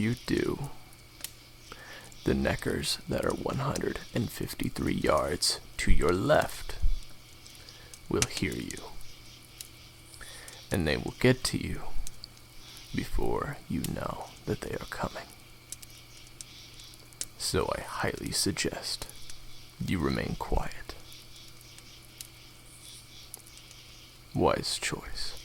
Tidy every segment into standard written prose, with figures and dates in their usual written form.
you do, the neckers that are 153 yards to your left will hear you, and they will get to you before you know that they are coming. So I highly suggest you remain quiet. Wise choice.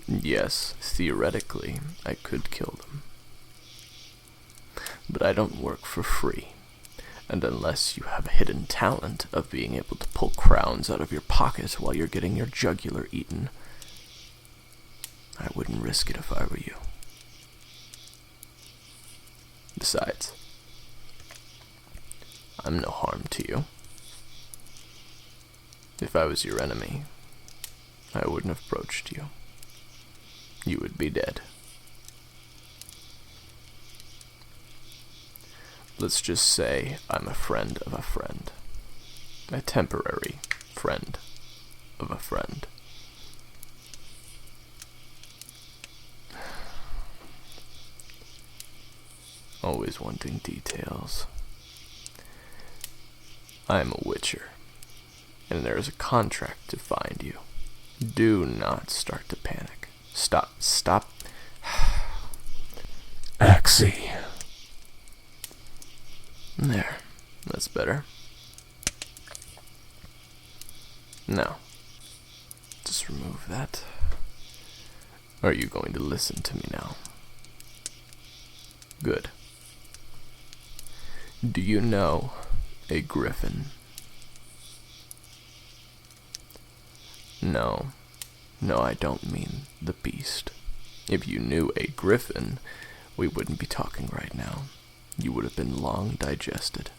Yes, theoretically, I could kill them. But I don't work for free, and unless you have a hidden talent of being able to pull crowns out of your pocket while you're getting your jugular eaten, I wouldn't risk it if I were you. Besides, I'm no harm to you. If I was your enemy, I wouldn't have approached you. You would be dead. Let's just say I'm a friend of a friend. A temporary friend of a friend. Always wanting details. I am a witcher, and there is a contract to find you. Do not start to panic. Stop. Axie. There, that's better. Now, just remove that. Are you going to listen to me now? Good. Do you know a griffin? No, I don't mean the beast. If you knew a griffin, we wouldn't be talking right now. You would have been long digested.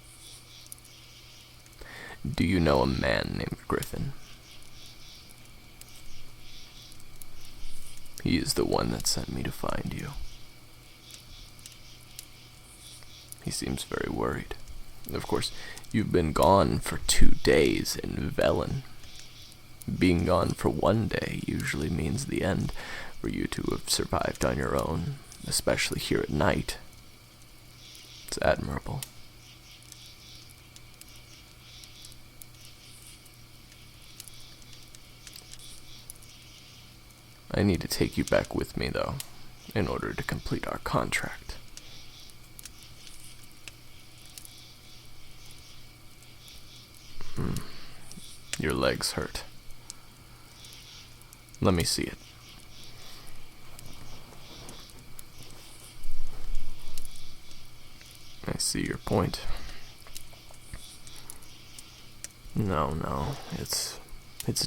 Do you know a man named Griffin? He is the one that sent me to find you. He seems very worried. Of course, you've been gone for 2 days in Velen. Being gone for 1 day usually means the end for you to have survived on your own, especially here at night. It's admirable. I need to take you back with me, though, in order to complete our contract. Your legs hurt. Let me see it. I see your point. No, it's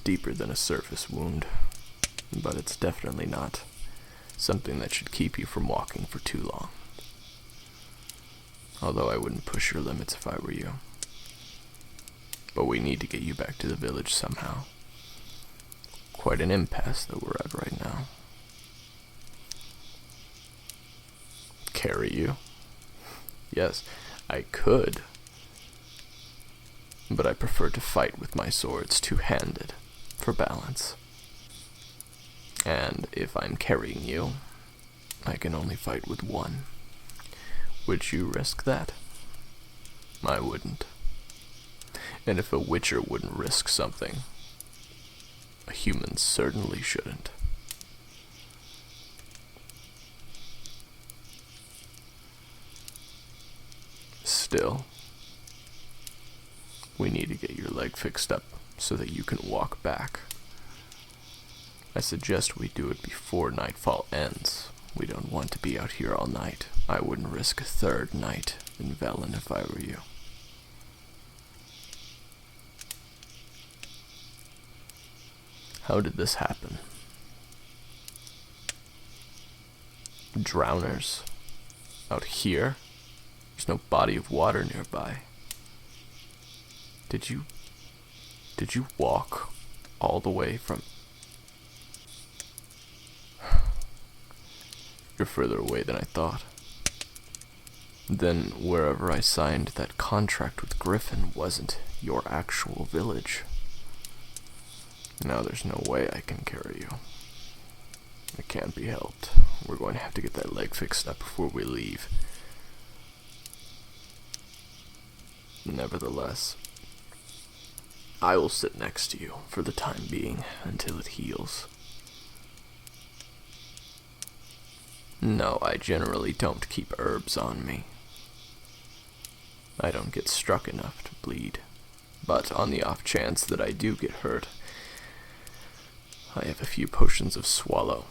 deeper than a surface wound, but it's definitely not something that should keep you from walking for too long. Although I wouldn't push your limits if I were you. But we need to get you back to the village somehow. Quite an impasse that we're at right now. Carry you? Yes, I could. But I prefer to fight with my swords two-handed, for balance. And if I'm carrying you, I can only fight with one. Would you risk that? I wouldn't. And if a witcher wouldn't risk something, a human certainly shouldn't. Still, we need to get your leg fixed up so that you can walk back. I suggest we do it before nightfall ends. We don't want to be out here all night. I wouldn't risk a 3rd night in Velen if I were you. How did this happen? Drowners? Out here? There's no body of water nearby. Did you walk all the way from... You're further away than I thought. Then wherever I signed that contract with Griffin wasn't your actual village. Now there's no way I can carry you. It can't be helped. We're going to have to get that leg fixed up before we leave. Nevertheless, I will sit next to you for the time being until it heals. No, I generally don't keep herbs on me. I don't get struck enough to bleed, but on the off chance that I do get hurt, I have a few potions of swallow.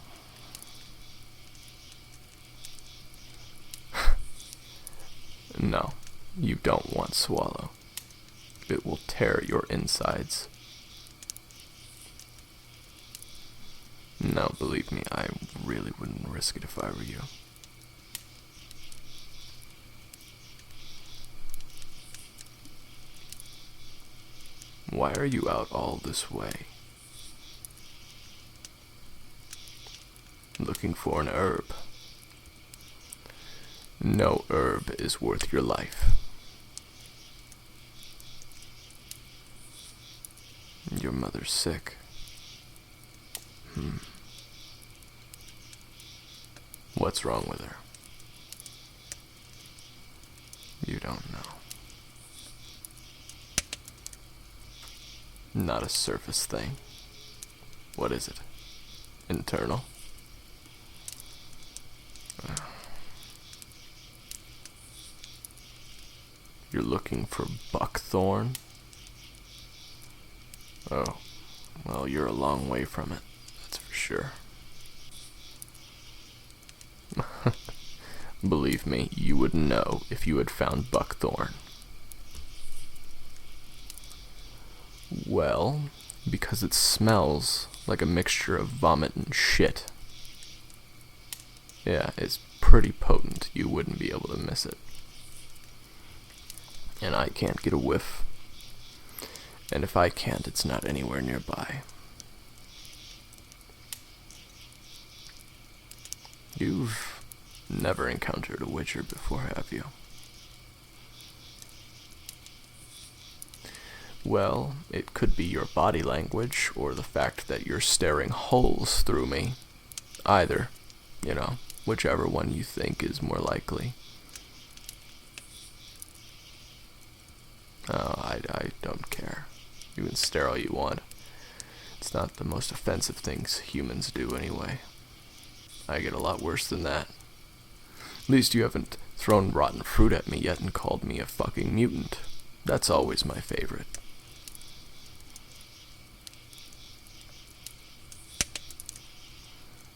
No, you don't want swallow. It will tear your insides. No, believe me, I really wouldn't risk it if I were you. Why are you out all this way? Looking for an herb. No herb is worth your life. Your mother's sick. What's wrong with her? You don't know. Not a surface thing. What is it? Internal? You're looking for buckthorn? Oh, well, you're a long way from it, that's for sure. Believe me, you would know if you had found buckthorn. Well, because it smells like a mixture of vomit and shit. Yeah, it's pretty potent. You wouldn't be able to miss it. And I can't get a whiff. And if I can't, it's not anywhere nearby. You've never encountered a witcher before, have you? Well, it could be your body language, or the fact that you're staring holes through me. Either, whichever one you think is more likely. Oh, I don't care. You can stare all you want. It's not the most offensive things humans do anyway. I get a lot worse than that. At least you haven't thrown rotten fruit at me yet and called me a fucking mutant. That's always my favorite.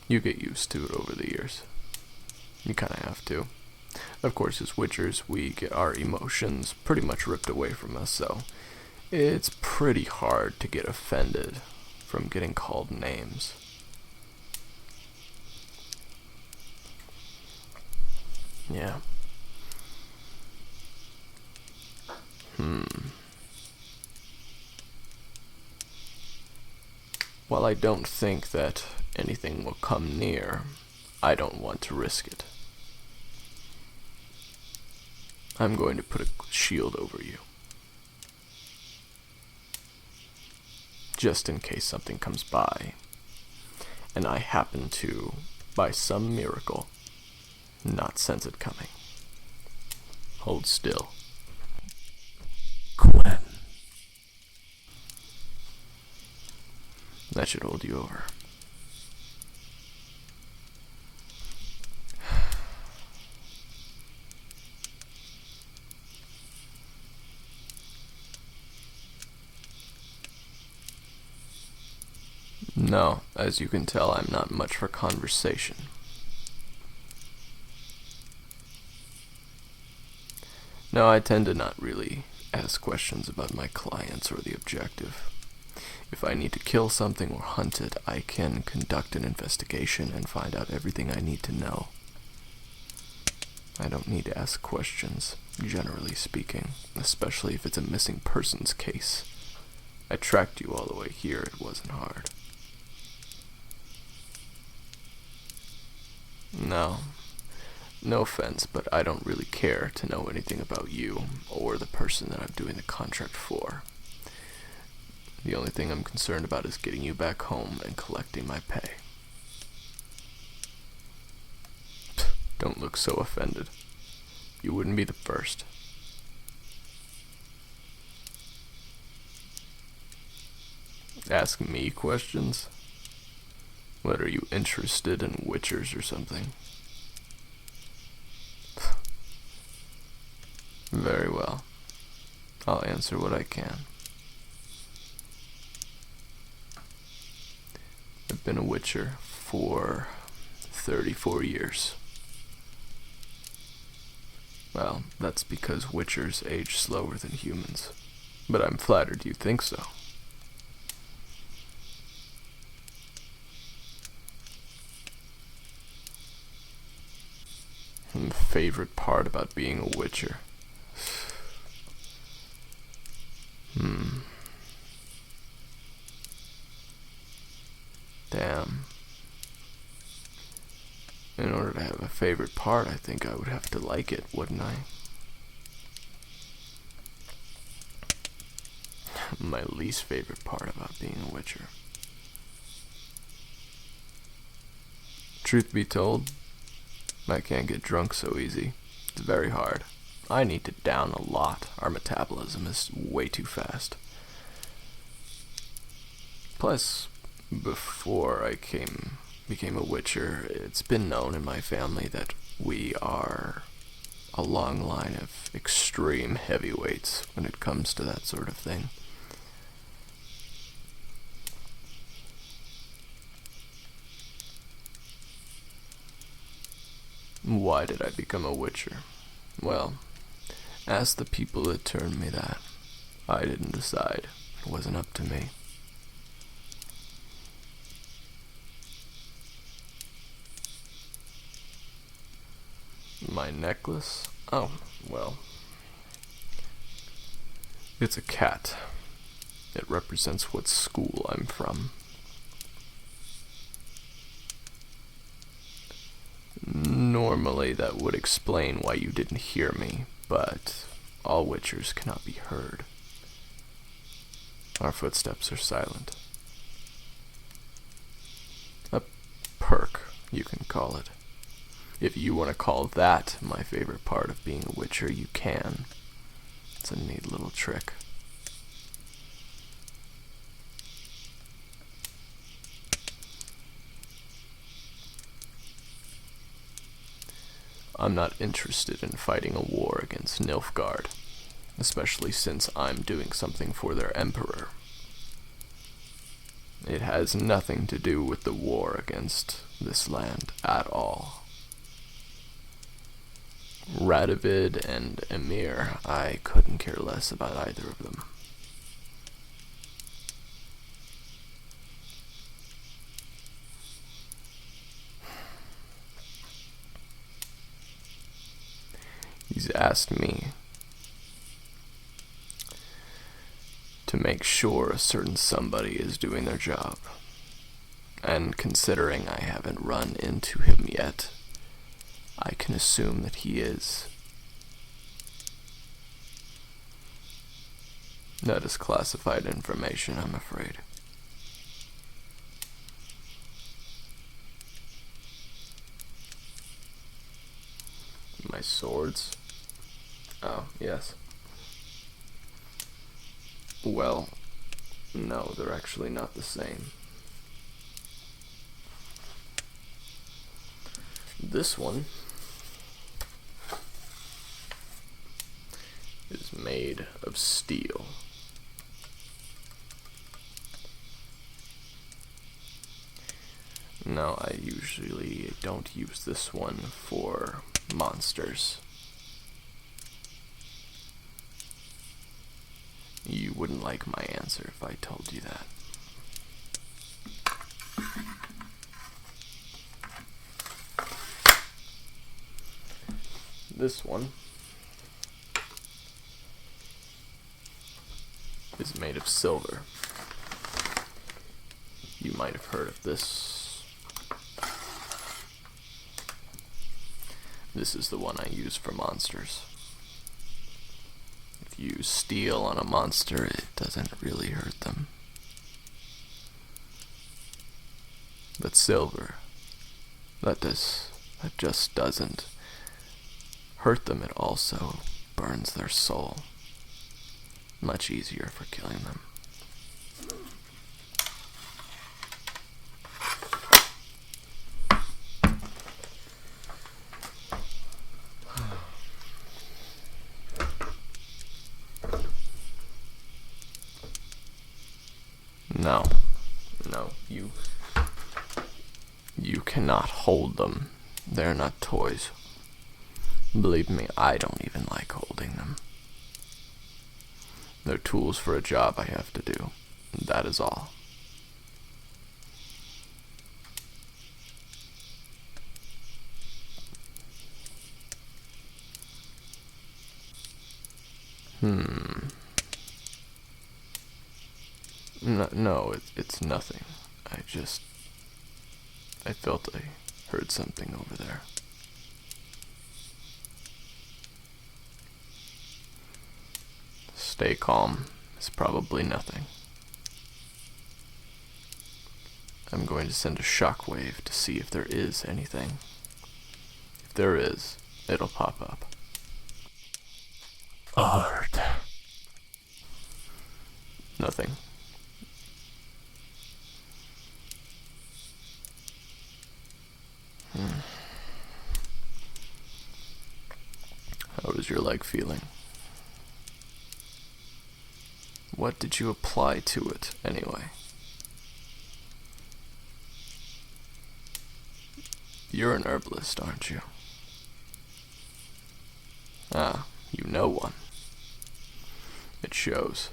You get used to it over the years. You kinda have to. Of course, as witchers, we get our emotions pretty much ripped away from us, so it's pretty hard to get offended from getting called names. Yeah. While I don't think that anything will come near, I don't want to risk it. I'm going to put a shield over you. Just in case something comes by, and I happen to, by some miracle, not sense it coming. Hold still. Gwen. That should hold you over. No, as you can tell, I'm not much for conversation. No, I tend to not really ask questions about my clients or the objective. If I need to kill something or hunt it, I can conduct an investigation and find out everything I need to know. I don't need to ask questions, generally speaking, especially if it's a missing persons case. I tracked you all the way here, it wasn't hard. No offense, but I don't really care to know anything about you or the person that I'm doing the contract for. The only thing I'm concerned about is getting you back home and collecting my pay. Don't look so offended. You wouldn't be the first. Ask me questions? What, are you interested in witchers or something? Very well. I'll answer what I can. I've been a witcher for 34 years. Well, that's because witchers age slower than humans. But I'm flattered you think so. Favorite part about being a witcher? Damn. In order to have a favorite part, I think I would have to like it, wouldn't I? My least favorite part about being a witcher. Truth be told, I can't get drunk so easy. It's very hard. I need to down a lot. Our metabolism is way too fast. Plus, before I became a witcher, it's been known in my family that we are a long line of extreme heavyweights when it comes to that sort of thing. Why did I become a witcher? Well, ask the people that turned me that. I didn't decide. It wasn't up to me. My necklace? Oh, well. It's a cat. It represents what school I'm from. Normally that would explain why you didn't hear me, but all witchers cannot be heard. Our footsteps are silent. A perk, you can call it. If you want to call that my favorite part of being a witcher, you can. It's a neat little trick. I'm not interested in fighting a war against Nilfgaard, especially since I'm doing something for their emperor. It has nothing to do with the war against this land at all. Radovid and Emir, I couldn't care less about either of them. He's asked me to make sure a certain somebody is doing their job. And considering I haven't run into him yet, I can assume that he is. That is classified information, I'm afraid. My swords? Oh, yes. Well, no, they're actually not the same. This one is made of steel. No, I usually don't use this one for monsters. You wouldn't like my answer if I told you that. This one is made of silver. You might have heard of this. This is the one I use for monsters. If you use steel on a monster, it doesn't really hurt them. But silver, that just doesn't hurt them. It also burns their soul. Much easier for killing them. No, you cannot hold them. They're not toys. Believe me, I don't even like holding them. They're tools for a job I have to do. That is all. No, it's nothing. I felt I heard something over there. Stay calm. It's probably nothing. I'm going to send a shockwave to see if there is anything. If there is, it'll pop up. Art. Nothing. How is your leg feeling? What did you apply to it, anyway? You're an herbalist, aren't you? Ah, you know one. It shows.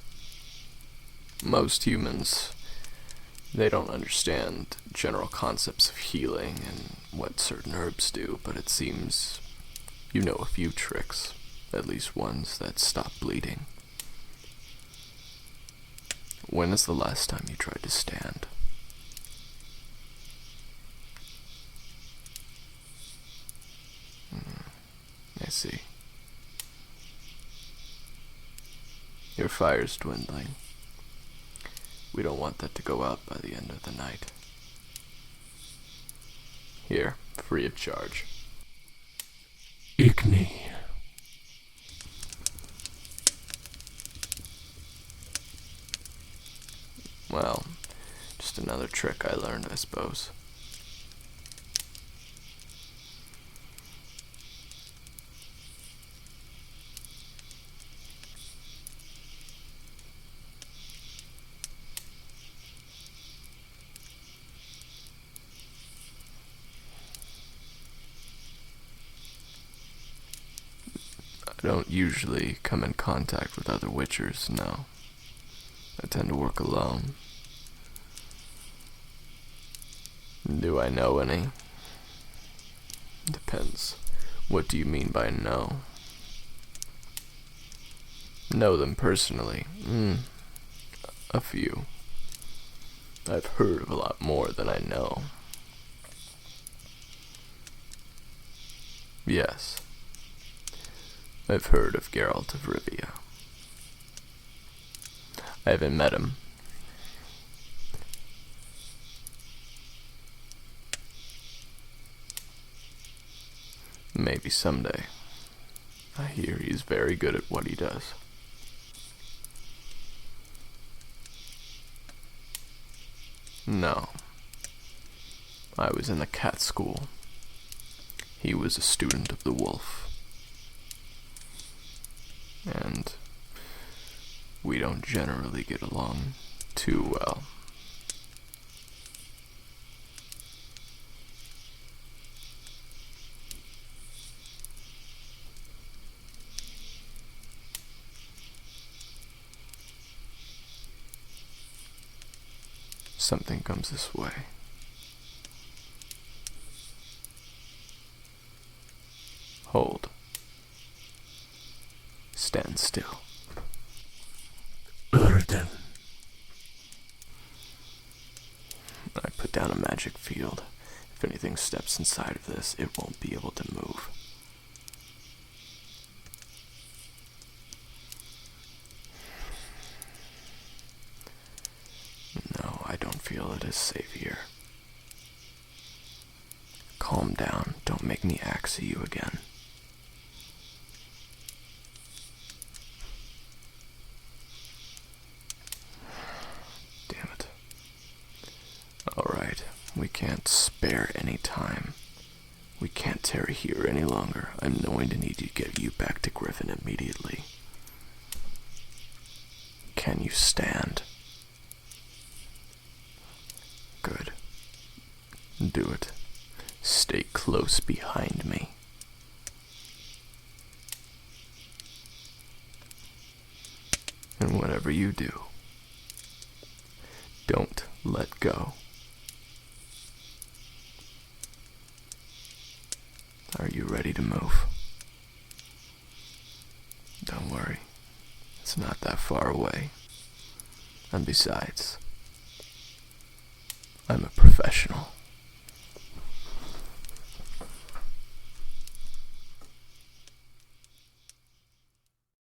Most humans, they don't understand general concepts of healing and what certain herbs do, but it seems you know a few tricks, at least ones that stop bleeding. When is the last time you tried to stand? I see. Your fire's dwindling. We don't want that to go out by the end of the night. Here, free of charge. Igni. Well, just another trick I learned, I suppose. I don't usually come in contact with other witchers, no. I tend to work alone. Do I know any? Depends. What do you mean by know? Know them personally? A few. I've heard of a lot more than I know. Yes. I've heard of Geralt of Rivia. I haven't met him. Maybe someday. I hear he's very good at what he does. No. I was in the cat school. He was a student of the wolf. And we don't generally get along too well. Something comes this way. Hold. Stand still. Urden. I put down a magic field. If anything steps inside of this, it won't be able to move. No, I don't feel it is safe here. Calm down. Don't make me axe you again. Damn it. Alright, we can't spare any time. We can't tarry here any longer. I'm going to need to get you back to Griffin immediately. Can you stand? Good. Do it. Stay close behind me. And whatever you do, don't let go. Are you ready to move? Don't worry. It's not that far away. And besides, I'm a professional.